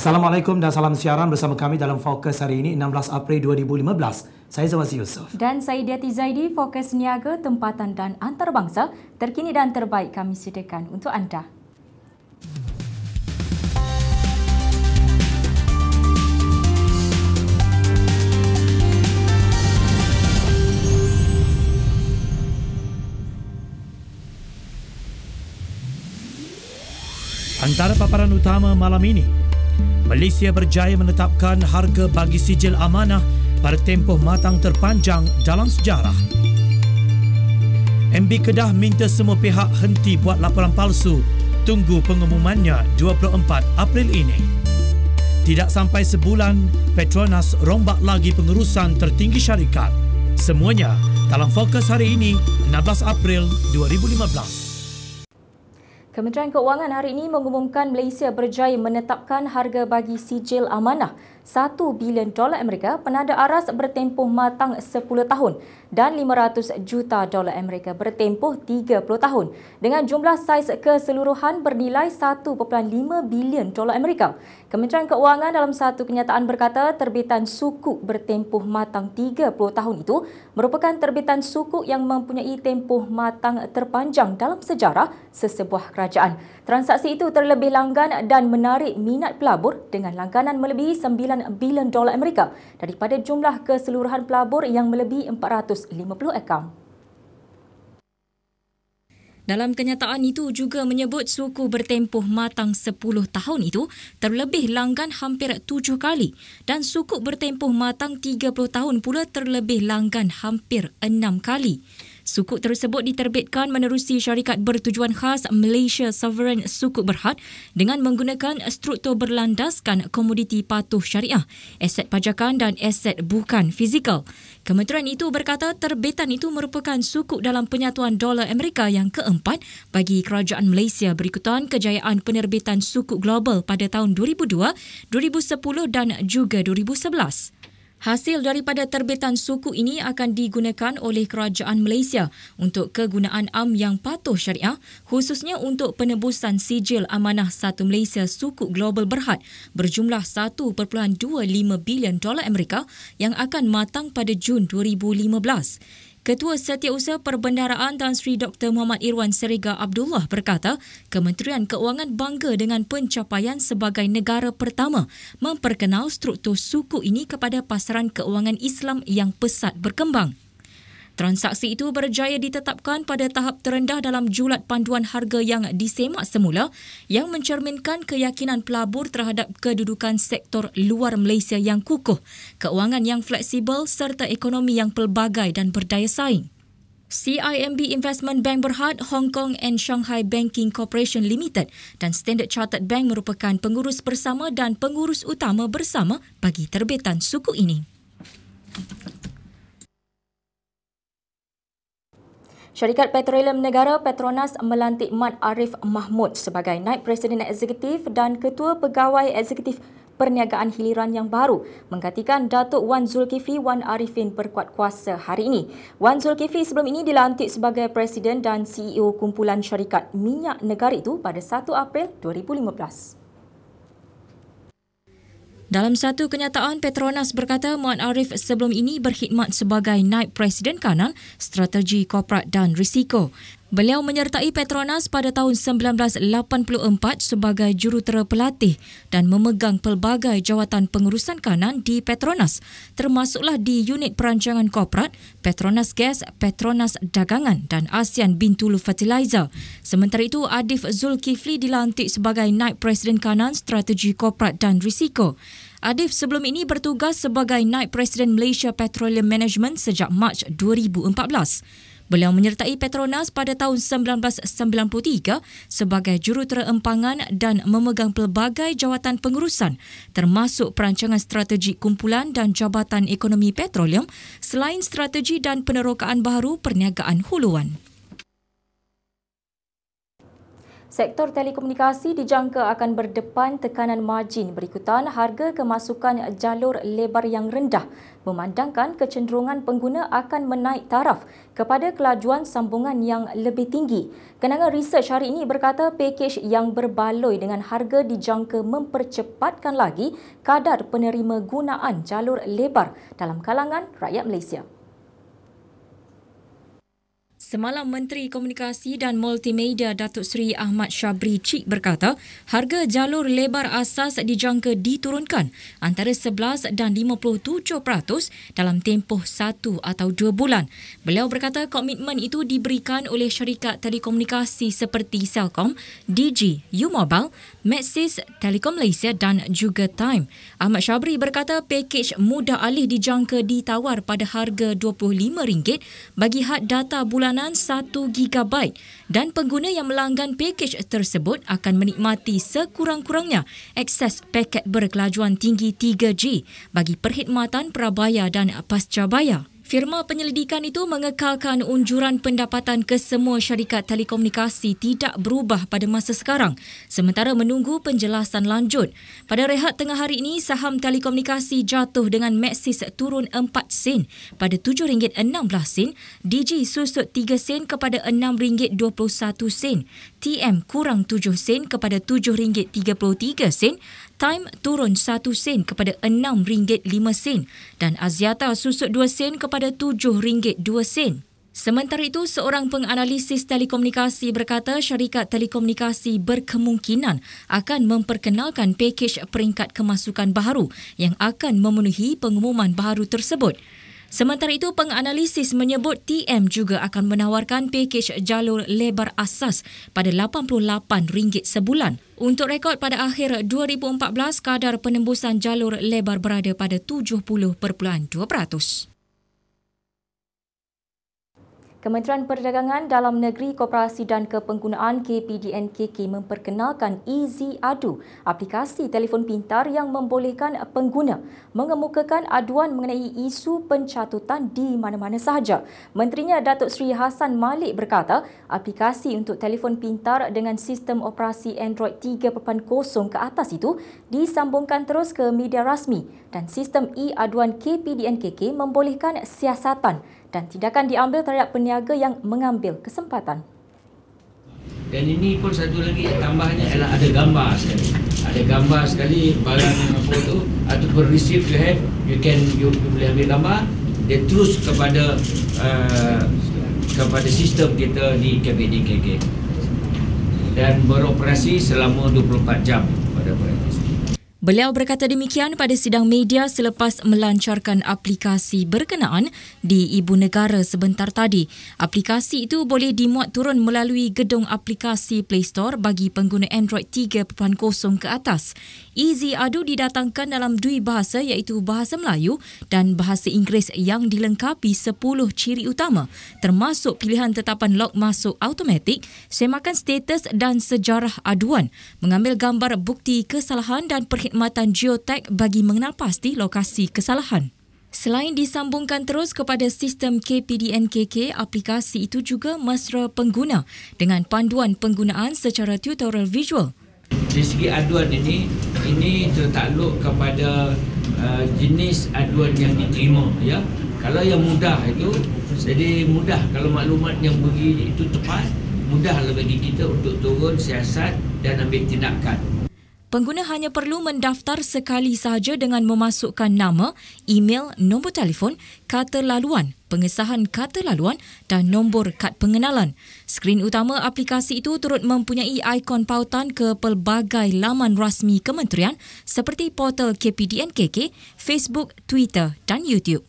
Assalamualaikum dan salam siaran bersama kami dalam Fokus hari ini 16 April 2015. Saya Zawasi Yusof. Dan saya Diati Zaidi, Fokus Niaga, Tempatan dan Antarabangsa, terkini dan terbaik kami sediakan untuk anda. Antara paparan utama malam ini, Malaysia berjaya menetapkan harga bagi sijil amanah pada tempoh matang terpanjang dalam sejarah. MB Kedah minta semua pihak henti buat laporan palsu, tunggu pengumumannya 24 April ini. Tidak sampai sebulan, Petronas rombak lagi pengurusan tertinggi syarikat. Semuanya dalam Fokus hari ini, 16 April 2015. Kementerian Keuangan hari ini mengumumkan Malaysia berjaya menetapkan harga bagi sijil amanah $1 bilion Amerika penanda aras bertempoh matang 10 tahun dan $500 juta Amerika bertempoh 30 tahun dengan jumlah saiz keseluruhan bernilai $1.5 bilion Amerika. Kementerian Keuangan dalam satu kenyataan berkata terbitan sukuk bertempoh matang 30 tahun itu merupakan terbitan sukuk yang mempunyai tempoh matang terpanjang dalam sejarah sesebuah kerajaan. Transaksi itu terlebih langgan dan menarik minat pelabur dengan langganan melebihi $9 bilion Amerika daripada jumlah keseluruhan pelabur yang melebihi 450 akaun. Dalam kenyataan itu juga menyebut suku bertempoh matang 10 tahun itu terlebih langgan hampir 7 kali dan suku bertempoh matang 30 tahun pula terlebih langgan hampir 6 kali. Sukuk tersebut diterbitkan menerusi syarikat bertujuan khas Malaysia Sovereign Sukuk Berhad dengan menggunakan struktur berlandaskan komoditi patuh syariah, aset pajakan dan aset bukan fizikal. Kementerian itu berkata terbitan itu merupakan sukuk dalam penyatuan dolar Amerika yang keempat bagi kerajaan Malaysia berikutan kejayaan penerbitan sukuk global pada tahun 2002, 2010 dan juga 2011. Hasil daripada terbitan suku ini akan digunakan oleh kerajaan Malaysia untuk kegunaan am yang patuh syariah, khususnya untuk penebusan sijil amanah Satu Malaysia Sukuk Global Berhad berjumlah $1.25 bilion Amerika yang akan matang pada Jun 2015. Ketua Setiausaha Perbendaraan Tan Sri Dr. Muhammad Irwan Seriga Abdullah berkata, Kementerian Keuangan bangga dengan pencapaian sebagai negara pertama memperkenal struktur suku ini kepada pasaran keuangan Islam yang pesat berkembang. Transaksi itu berjaya ditetapkan pada tahap terendah dalam julat panduan harga yang disemak semula yang mencerminkan keyakinan pelabur terhadap kedudukan sektor luar Malaysia yang kukuh, keuangan yang fleksibel serta ekonomi yang pelbagai dan berdaya saing. CIMB Investment Bank Berhad, Hong Kong and Shanghai Banking Corporation Limited dan Standard Chartered Bank merupakan pengurus bersama dan pengurus utama bersama bagi terbitan suku ini. Syarikat Petroleum Negara Petronas melantik Mat Arif Mahmud sebagai Naib Presiden Eksekutif dan Ketua Pegawai Eksekutif Perniagaan Hiliran yang baru menggantikan Datuk Wan Zulkifli Wan Arifin berkuat kuasa hari ini. Wan Zulkifli sebelum ini dilantik sebagai Presiden dan CEO Kumpulan Syarikat Minyak Negara itu pada 1 April 2015. Dalam satu kenyataan, Petronas berkata Muhammad Arif sebelum ini berkhidmat sebagai Naib Presiden Kanan, Strategi Korporat dan Risiko. Beliau menyertai Petronas pada tahun 1984 sebagai jurutera pelatih dan memegang pelbagai jawatan pengurusan kanan di Petronas, termasuklah di unit perancangan korporat, Petronas Gas, Petronas Dagangan dan ASEAN Bintulu Fertilizer. Sementara itu, Adif Zulkifli dilantik sebagai Naib Presiden Kanan, Strategi Korporat dan Risiko. Adif sebelum ini bertugas sebagai Naib Presiden Malaysia Petroleum Management sejak Mac 2014. Beliau menyertai Petronas pada tahun 1993 sebagai jurutera empangan dan memegang pelbagai jawatan pengurusan termasuk perancangan strategi kumpulan dan Jabatan Ekonomi Petroleum selain strategi dan penerokaan baharu perniagaan huluan. Sektor telekomunikasi dijangka akan berdepan tekanan margin berikutan harga kemasukan jalur lebar yang rendah, memandangkan kecenderungan pengguna akan menaik taraf kepada kelajuan sambungan yang lebih tinggi. Kenangan research hari ini berkata pakej yang berbaloi dengan harga dijangka mempercepatkan lagi kadar penerima gunaan jalur lebar dalam kalangan rakyat Malaysia. Semalam Menteri Komunikasi dan Multimedia Datuk Seri Ahmad Syabri Cik berkata, harga jalur lebar asas dijangka diturunkan antara 11 dan 57% dalam tempoh 1 atau 2 bulan. Beliau berkata komitmen itu diberikan oleh syarikat telekomunikasi seperti Celcom, Digi, U-Mobile, Maxis, Telekom Malaysia dan juga Time. Ahmad Syabri berkata pakej mudah alih dijangka ditawar pada harga RM25 bagi had data bulanan 1 GB dan pengguna yang melanggan pakej tersebut akan menikmati sekurang-kurangnya akses paket berkelajuan tinggi 3G bagi perkhidmatan prabaya dan pascabaya. Firma penyelidikan itu mengekalkan unjuran pendapatan kesemua syarikat telekomunikasi tidak berubah pada masa sekarang sementara menunggu penjelasan lanjut. Pada rehat tengah hari ini, saham telekomunikasi jatuh dengan Maxis turun 4 sen pada RM7.16, Digi susut 3 sen kepada RM6.21, TM kurang 7 sen kepada RM7.33, Time turun 1 sen kepada RM6.5 dan Axiata susut 2 sen kepada RM7.2. Sementara itu, seorang penganalisis telekomunikasi berkata syarikat telekomunikasi berkemungkinan akan memperkenalkan pakej peringkat kemasukan baharu yang akan memenuhi pengumuman baharu tersebut. Sementara itu, penganalisis menyebut TM juga akan menawarkan pakej jalur lebar asas pada RM88 sebulan. Untuk rekod pada akhir 2014, kadar penembusan jalur lebar berada pada 70.2%. Kementerian Perdagangan Dalam Negeri, Koperasi dan Kepenggunaan KPDNKK memperkenalkan Easy Adu, aplikasi telefon pintar yang membolehkan pengguna mengemukakan aduan mengenai isu pencatutan di mana-mana sahaja. Menterinya Datuk Seri Hassan Malik berkata, aplikasi untuk telefon pintar dengan sistem operasi Android 3.0 ke atas itu disambungkan terus ke media rasmi dan sistem e-aduan KPDNKK membolehkan siasatan dan tindakan diambil terhadap peniaga yang mengambil kesempatan. Dan ini pun satu lagi tambahnya ialah ada gambar sekali. Ada gambar sekali barang apa tu ataupun receive you boleh ambil gambar dia terus kepada sistem kita di KPDNKK dan beroperasi selama 24 jam pada operasi. Beliau berkata demikian pada sidang media selepas melancarkan aplikasi berkenaan di Ibu Negara sebentar tadi. Aplikasi itu boleh dimuat turun melalui gedung aplikasi Play Store bagi pengguna Android 3.0 ke atas. Easy Adu didatangkan dalam 2 bahasa iaitu bahasa Melayu dan bahasa Inggeris yang dilengkapi 10 ciri utama termasuk pilihan tetapan log masuk automatik, semakan status dan sejarah aduan, mengambil gambar bukti kesalahan dan perkhidmatan geotag bagi mengenal pasti lokasi kesalahan. Selain disambungkan terus kepada sistem KPDNKK, aplikasi itu juga mesra pengguna dengan panduan penggunaan secara tutorial visual. Dari segi aduan ini tertakluk kepada jenis aduan yang diterima, ya. Kalau yang mudah itu jadi mudah, kalau maklumat yang bagi itu tepat, mudahlah bagi kita untuk turun siasat dan ambil tindakan. Pengguna hanya perlu mendaftar sekali sahaja dengan memasukkan nama, email, nombor telefon, kata laluan, pengesahan kata laluan dan nombor kad pengenalan. Skrin utama aplikasi itu turut mempunyai ikon pautan ke pelbagai laman rasmi kementerian seperti portal KPDNKK, Facebook, Twitter dan YouTube.